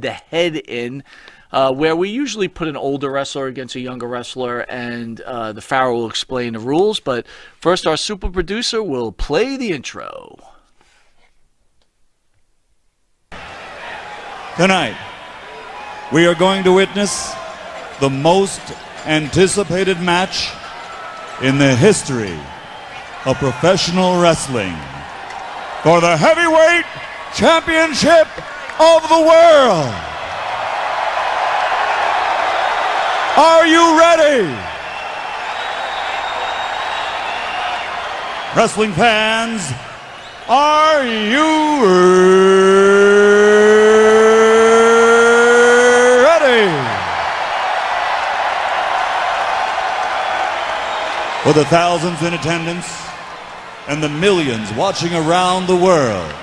head-to-head in, where we usually put an older wrestler against a younger wrestler, and the Pharaoh will explain the rules. But first, our super producer will play the intro. Tonight, we are going to witness the most anticipated match in the history of professional wrestling for the heavyweight championship of the world. Are you ready? Wrestling fans, are you ready? For the thousands in attendance and the millions watching around the world,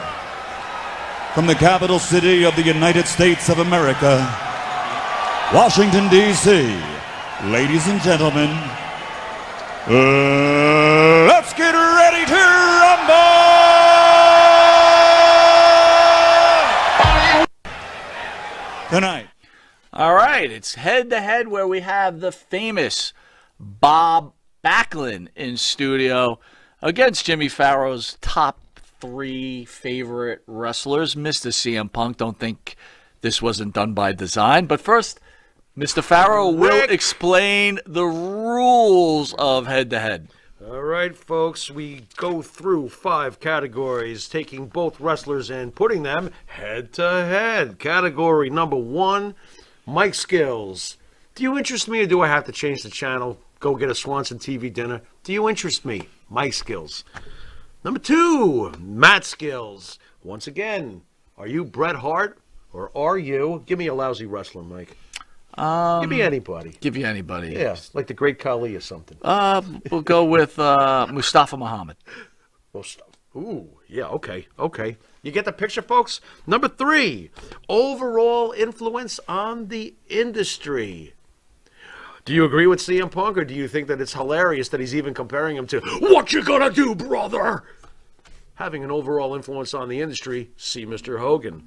from the capital city of the United States of America, Washington, D.C., ladies and gentlemen, let's get ready to rumble! Tonight. All right, it's head-to-head where we have the famous Bob Backlund in studio against Jimmy Pharaoh's top 3 favorite wrestlers. Mr. CM Punk, don't think this wasn't done by design. But first, Mr. Pharaoh will explain the rules of head-to-head. All right, folks, we go through 5 categories, taking both wrestlers and putting them head-to-head. Category number 1, mic skills. Do you interest me, or do I have to change the channel, go get a Swanson TV dinner? Do you interest me? Mic skills. Number 2, mat skills. Once again, are you Bret Hart, or are you... Give me a lousy wrestler, Mike. Give me anybody. Give you anybody. Yeah, like the Great Khali or something. We'll go with Mustafa Muhammad. Ooh, yeah, okay. You get the picture, folks? Number 3, overall influence on the industry. Do you agree with CM Punk, or do you think that it's hilarious that he's even comparing him to "What you gonna do, brother?" Having an overall influence on the industry, see Mr. Hogan.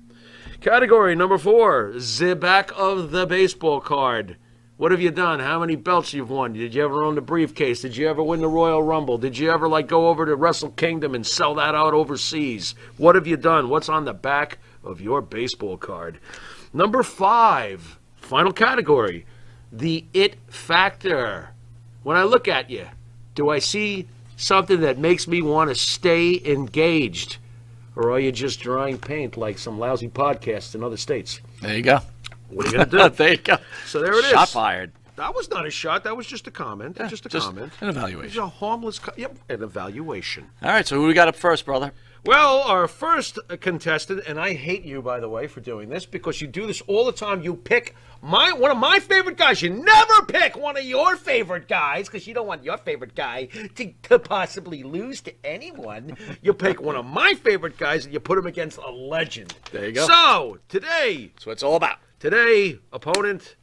Category number 4, the back of the baseball card. What have you done? How many belts you've won? Did you ever own the briefcase? Did you ever win the Royal Rumble? Did you ever go over to Wrestle Kingdom and sell that out overseas? What have you done? What's on the back of your baseball card? Number 5, final category, the it factor. When I look at you, do I see something that makes me want to stay engaged? Or are you just drawing paint like some lousy podcasts in other states? There you go. What are you going to do? There you go. So there it is. Shot fired. That was not a shot. That was just a comment. Yeah, just an evaluation. It's a harmless... an evaluation. All right, so who we got up first, brother? Well, our first contestant, and I hate you, by the way, for doing this, because you do this all the time. You pick one of my favorite guys. You never pick one of your favorite guys, because you don't want your favorite guy to possibly lose to anyone. You pick one of my favorite guys, and you put him against a legend. There you go. So, today... That's what it's all about. Today, opponent...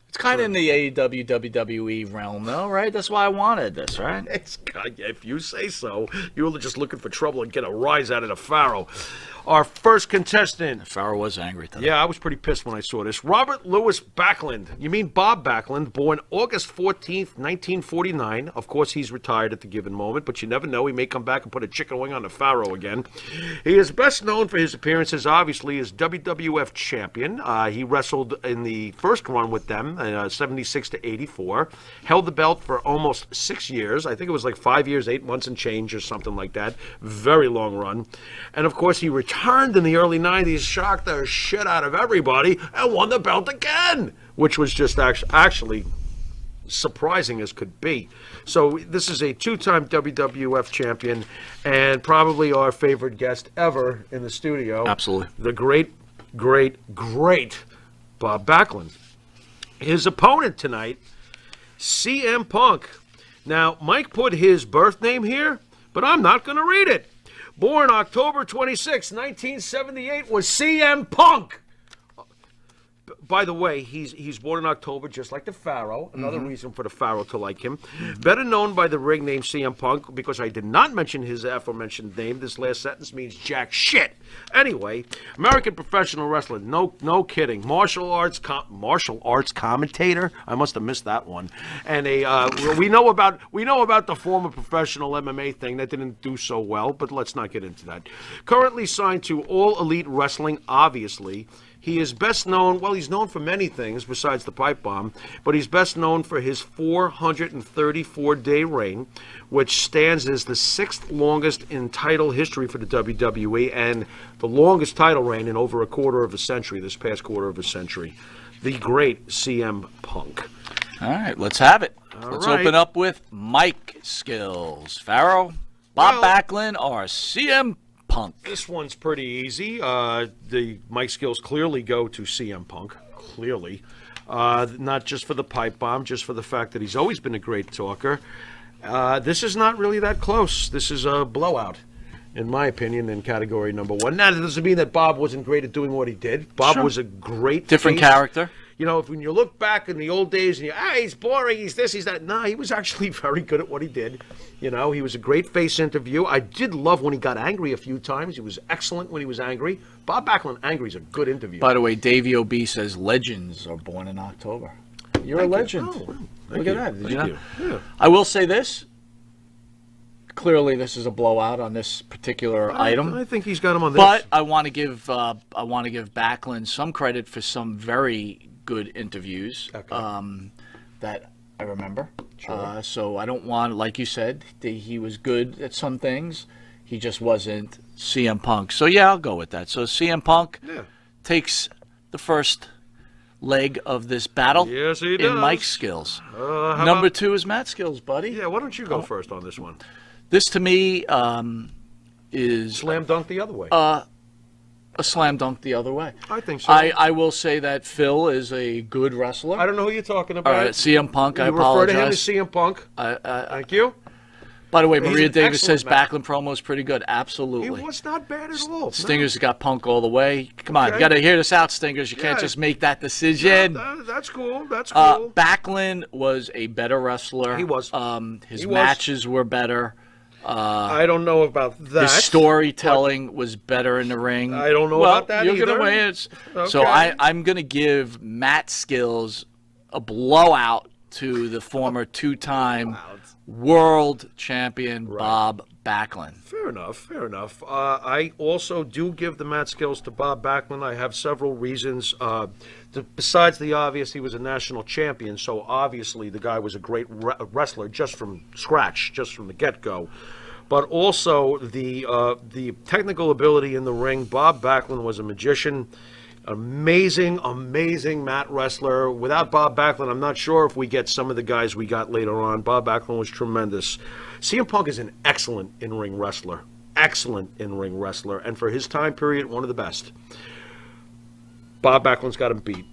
It's kind of in the AEW, WWE realm, though, right? That's why I wanted this, right? If you say so. You were just looking for trouble and get a rise out of the Pharaoh. Our first contestant. The Pharaoh was angry today. Yeah, I was pretty pissed when I saw this. Robert Louis Backlund. You mean Bob Backlund, born August 14th, 1949. Of course, he's retired at the given moment, but you never know. He may come back and put a chicken wing on the Pharaoh again. He is best known for his appearances, obviously, as WWF champion. He wrestled in the first run with them, 76 to 84. Held the belt for almost 6 years. I think it was like 5 years, 8 months and change or something like that. Very long run. And, of course, he returned in the early 90s, shocked the shit out of everybody, and won the belt again, which was just actually surprising as could be. So this is a 2-time WWF champion and probably our favorite guest ever in the studio. Absolutely. The great Bob Backlund. His opponent tonight, CM Punk. Now, Mike put his birth name here, but I'm not going to read it. Born October 26, 1978, was CM Punk. by the way, he's born in October, just like the Pharaoh. Another reason for the Pharaoh to like him. Better known by the ring name CM Punk, because I did not mention his aforementioned name. This last sentence means jack shit. Anyway, American professional wrestler. No kidding. Martial arts commentator. I must have missed that one. And we know about the former professional MMA thing that didn't do so well, but let's not get into that. Currently signed to All Elite Wrestling, obviously. He is best known, well, he's known for many things besides the pipe bomb, but he's best known for his 434-day reign, which stands as the 6th longest in title history for the WWE and the longest title reign in over a quarter of a century, this past quarter of a century. The great CM Punk. All right, let's have it. Let's right. open up with mic skills. Pharaoh, Bob Backlund, or CM Punk? This one's pretty easy. The mic skills clearly go to CM Punk. Clearly. Not just for the pipe bomb, just for the fact that he's always been a great talker. This is not really that close. This is a blowout, in my opinion, in category number 1. Now, that doesn't mean that Bob wasn't great at doing what he did. Bob was a great different face. Character. You know, when you look back in the old days and he's boring, he's this, he's that. No, he was actually very good at what he did. You know, he was a great face interview. I did love when he got angry a few times. He was excellent when he was angry. Bob Backlund angry is a good interview. By the way, Davey O.B. says legends are born in October. You're a legend. Look at that. Did you know? Yeah. I will say this. Clearly, this is a blowout on this particular item. I think he's got him on this. But I want to give Backlund some credit for some very good interviews that I remember. Sure. So I don't want, like you said, he was good at some things. He just wasn't CM Punk. So yeah, I'll go with that. So CM Punk takes the first leg of this battle. Yes, he in does. Mike's skills. Number Number 2 is Matt's skills, buddy. Yeah, why don't you go first on this one? This to me is Slam dunk the other way. a slam dunk the other way. I think so. I will say that Phil is a good wrestler. I don't know who you're talking about. All right, CM Punk, I you apologize. refer to him as CM Punk. Thank you. By the way, He's Maria an Davis says excellent Backlund promo is pretty good. Absolutely. He was not bad at all. Stingers got Punk all the way. Come on, Okay. you got to hear this out, Stingers. You can't just make that decision. That's cool. That's cool. Backlund was a better wrestler. He was. His He was. matches were better. I don't know about that. His storytelling was better in the ring. I don't know well, about that you're either. gonna weigh it. So Okay. I'm going to give Matt Skills a blowout to the former two-time world champion Bob Backlund. Fair enough. Fair enough. I also do give the mat skills to Bob Backlund. I have several reasons. Besides the obvious, he was a national champion, so obviously the guy was a great wrestler just from scratch, just from the get-go. But also the technical ability in the ring. Bob Backlund was a magician. Amazing mat wrestler. Without Bob Backlund, I'm not sure if we get some of the guys we got later on. Bob Backlund was tremendous. CM Punk is an excellent in-ring wrestler. Excellent in-ring wrestler. And for his time period, one of the best. Bob Backlund's got him beat.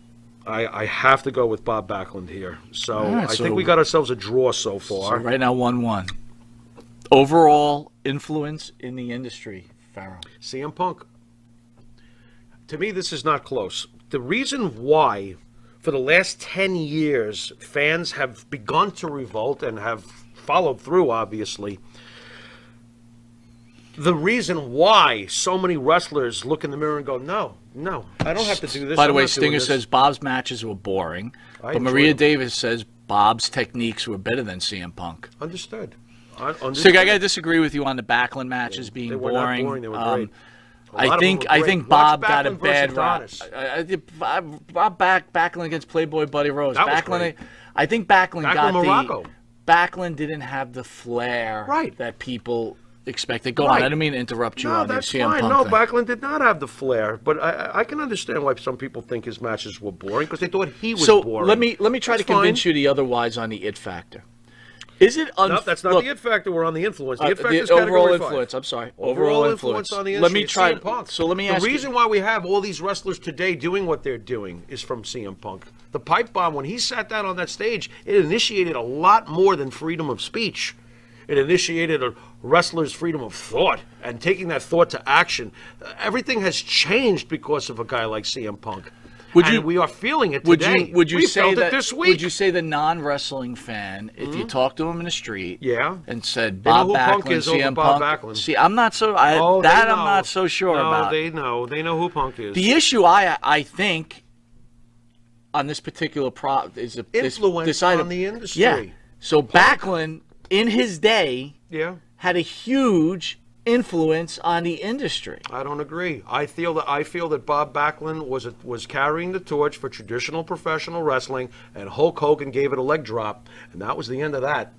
I have to go with Bob Backlund here. So right, I so- think we got ourselves a draw so So far. right now, 1-1. Overall influence in the industry, Farrell. CM Punk. To me, this is not close. The reason why, for the last 10 years, fans have begun to revolt and have followed through, obviously. The reason why so many wrestlers look in the mirror and go, no, I don't have to do this. By the I'm way, not doing Stinger this." says Bob's matches were boring, I but Maria enjoyed them. Davis says Bob's techniques were better than CM Punk. Understood. So I got to disagree with you on the Backlund matches being They were boring. not boring. They were great. A lot I of them think were I great. think Watch Bob got a Backlund bad versus rap. Adonis. Bob Backlund against Playboy Buddy Rose. That was Backlund, great. I think Backlund got Morocco. Backlund didn't have the flair Right. that people expected. Go on. Right. I didn't mean to interrupt you No, on the that's CM fine. Punk No, thing. Backlund did not have the flair, but I can understand why some people think his matches were boring because they thought he was So boring. let me try That's to convince fine. you the otherwise on the it factor. Is it No, that's not the it factor. We're on the influence. The it factor is the category overall 5. influence. I'm sorry. Overall influence on the industry. Let me is try. CM Punk. So let me ask The you. reason why we have all these wrestlers today doing what they're doing is from CM Punk. The pipe bomb, when he sat down on that stage, it initiated a lot more than freedom of speech. It initiated a wrestler's freedom of thought and taking that thought to action. Everything has changed because of a guy like CM Punk. and we are feeling it today. Would you we say felt that it this week? Would you say the non-wrestling fan, if you talk to him in the street, and said they know Bob who Backlund, Punk is CM over Bob Punk? Backlund. See, I'm not so I'm not so sure about. They know who Punk is. The issue I think on this particular is influence on the industry. Yeah. So Backlund in his day had a huge influence on the industry. I don't agree. I feel that Bob Backlund was carrying the torch for traditional professional wrestling, and Hulk Hogan gave it a leg drop, and that was the end of that.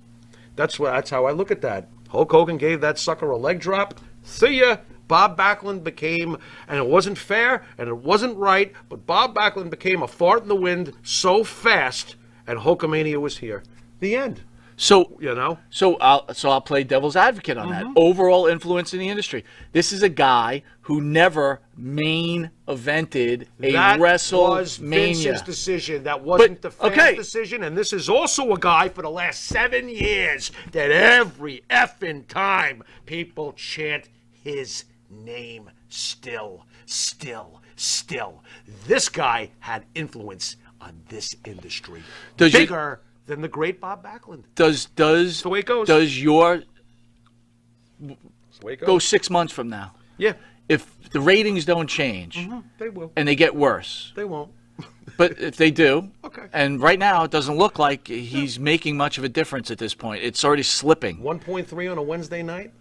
That's how I look at that. Hulk Hogan gave that sucker a leg drop. See ya. Bob Backlund became, and it wasn't fair and it wasn't right, but Bob Backlund became a fart in the wind so fast, and Hulkamania was here. The end. So So I'll play devil's advocate on that. Overall influence in the industry. This is a guy who never main evented a WrestleMania. That was Vince's decision. That wasn't the fans' decision. And this is also a guy for the last 7 years that every effing time people chant his name still. This guy had influence on this industry. Bigger than the great Bob Backlund. Does the way it goes. Does your go 6 months from now? Yeah. If the ratings don't change, they will, and they get worse. They won't. But if they do, okay. And right now it doesn't look like he's making much of a difference at this point. It's already slipping. 1.3 on a Wednesday night.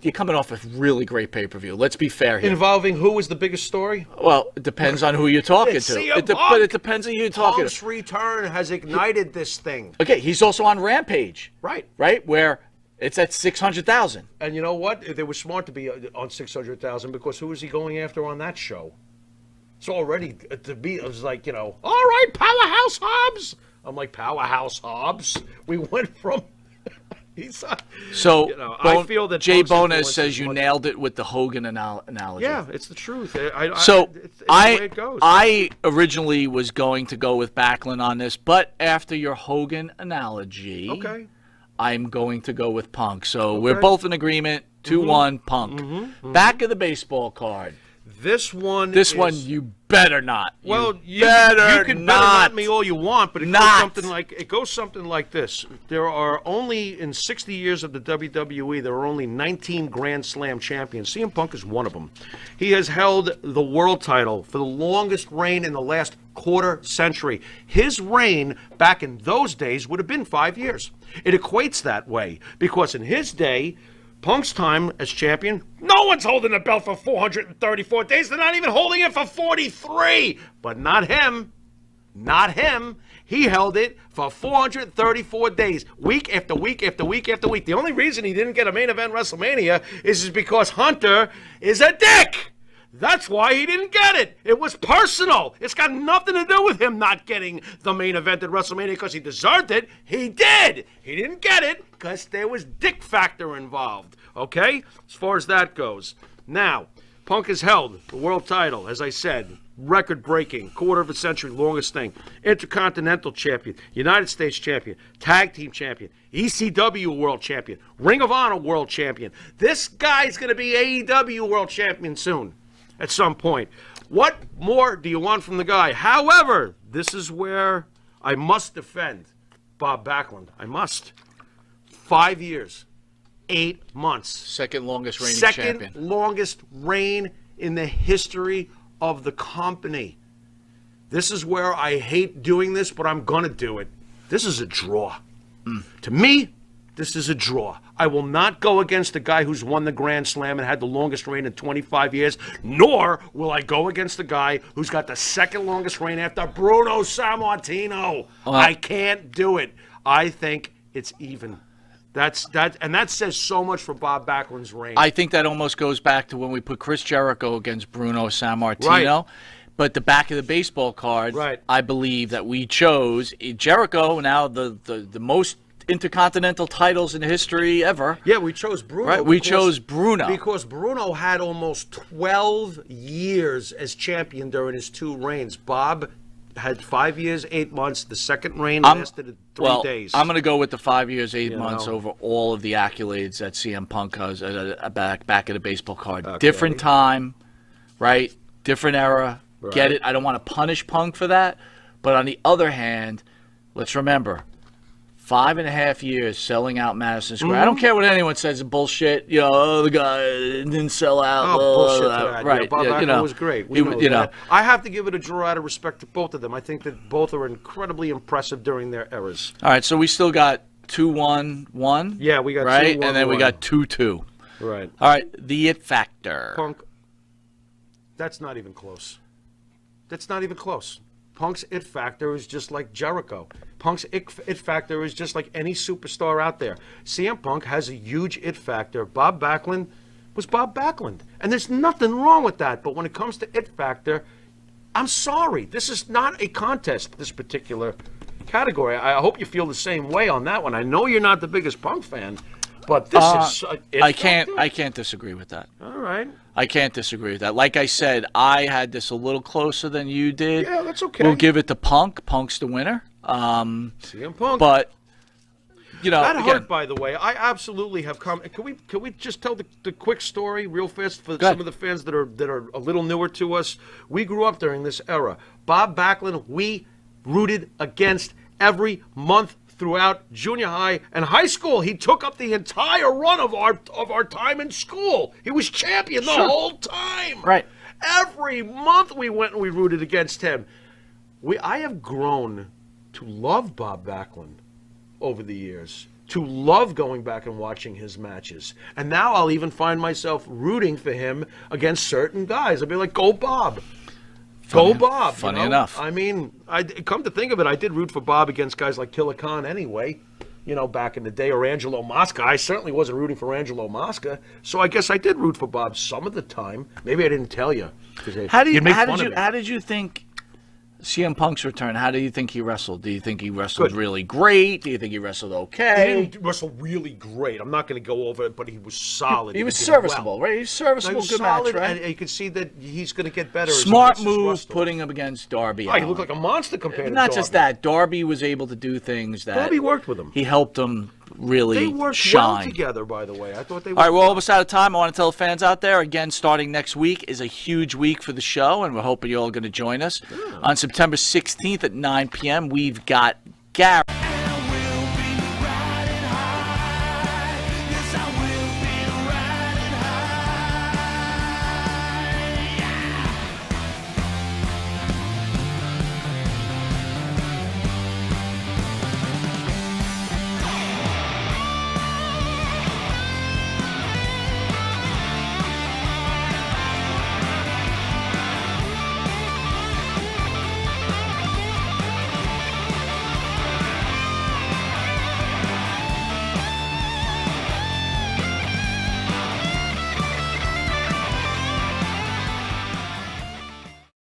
You're coming off a really great pay-per-view. Let's be fair here. Involving who was the biggest story? Well, it depends on who you're talking to. But it depends on who you're talking to. Punk's return has ignited this thing. Okay, he's also on Rampage. Right, where it's at 600,000. And you know what? They were smart to be on 600,000 because who was he going after on that show? So already it was like, all right, Powerhouse Hobbs. I'm like, Powerhouse Hobbs? We went from... I feel that Jay Bonas says you nailed it with the Hogan analogy. Yeah, it's the truth. It's the way it goes. I originally was going to go with Backlund on this, but after your Hogan analogy, I'm going to go with Punk. So we're both in agreement. 2-1 Punk. Back of the baseball card. This one you better not. Well, you can better not me all you want, but it goes something like this. There are only, in 60 years of the WWE, there are only 19 Grand Slam champions. CM Punk is one of them. He has held the world title for the longest reign in the last quarter century. His reign back in those days would have been 5 years. It equates that way because in his day, Punk's time as champion, no one's holding the belt for 434 days. They're not even holding it for 43. But not him. Not him. He held it for 434 days, week after week after week after week. The only reason he didn't get a main event WrestleMania is because Hunter is a dick. That's why he didn't get it. It was personal. It's got nothing to do with him not getting the main event at WrestleMania because he deserved it. He did. He didn't get it because there was dick factor involved. Okay? As far as that goes. Now, Punk has held the world title, as I said, record-breaking, quarter of a century, longest thing. Intercontinental champion, United States champion, tag team champion, ECW world champion, Ring of Honor world champion. This guy's going to be AEW world champion soon. At some point. What more do you want from the guy? However, this is where I must defend Bob Backlund. I must. 5 years, 8 months. Second longest reigning champion. Second longest reign in the history of the company. This is where I hate doing this, but I'm going to do it. This is a draw. To me, this is a draw. I will not go against the guy who's won the Grand Slam and had the longest reign in 25 years, nor will I go against the guy who's got the second longest reign after Bruno Sammartino. I can't do it. I think it's even. And that says so much for Bob Backlund's reign. I think that almost goes back to when we put Chris Jericho against Bruno Sammartino. Right. But the back of the baseball card, right. I believe that we chose Jericho, now the most intercontinental titles in history ever. Yeah, we chose Bruno. Right, we chose Bruno. Because Bruno had almost 12 years as champion during his 2 reigns. Bob had 5 years, 8 months. The second reign lasted 3 days. I'm going to go with the 5 years, 8 months over all of the accolades that CM Punk has back of the baseball card. Okay. Different time, right? Different era. Get it? I don't want to punish Punk for that. But on the other hand, let's remember, 5.5 years selling out Madison Square. I don't care what anyone says. Bullshit. The guy didn't sell out. Bullshit to that. Right. Yeah, Bob Backlund was great. We know that. I have to give it a draw out of respect to both of them. I think that both are incredibly impressive during their eras. All right, so we still got 2-1-1. Yeah, we got right, 2-1-1. and then we got 2-2. Right. All right, the It Factor. Punk. That's not even close. That's not even close. Punk's It Factor is just like Jericho. Punk's It Factor is just like any superstar out there. CM Punk has a huge It Factor. Bob Backlund was Bob Backlund. And there's nothing wrong with that. But when it comes to It Factor, I'm sorry. This is not a contest, this particular category. I hope you feel the same way on that one. I know you're not the biggest Punk fan, but this is I can't disagree with that. All right. I can't disagree with that. Like I said, I had this a little closer than you did. Yeah, that's okay. We'll give it to Punk. Punk's the winner. CM Punk. But that again, hurt, by the way. I absolutely have come. Can we just tell the quick story real fast for some of the fans that are a little newer to us? We grew up during this era. Bob Backlund, we rooted against every month throughout junior high and high school. He took up the entire run of our time in school. He was champion the whole time. Right. Every month we went and we rooted against him. I have grown to love Bob Backlund over the years, to love going back and watching his matches. And now I'll even find myself rooting for him against certain guys. I'll be like, go Bob. Go Bob. Funny enough. I mean, come to think of it, I did root for Bob against guys like Killer Khan anyway, back in the day, or Angelo Mosca. I certainly wasn't rooting for Angelo Mosca, so I guess I did root for Bob some of the time. Maybe I didn't tell you. How did you think CM Punk's return, how do you think he wrestled? Do you think he wrestled really great? Do you think he wrestled okay? He didn't wrestle really great. I'm not going to go over it, but he was solid. He was serviceable, right? He was serviceable, good solid, match, right? And you can see that he's going to get better. Smart move putting him against Darby. Oh, he looked like a monster compared to Not Darby. just that. Darby was able to do things that... Darby worked with him. He helped him really They worked shine. well together, by the way. I thought they All right, we're almost out of time. I want to tell the fans out there, again, starting next week is a huge week for the show, and we're hoping you're all going to join us. On September 16th at 9 p.m., we've got Gary.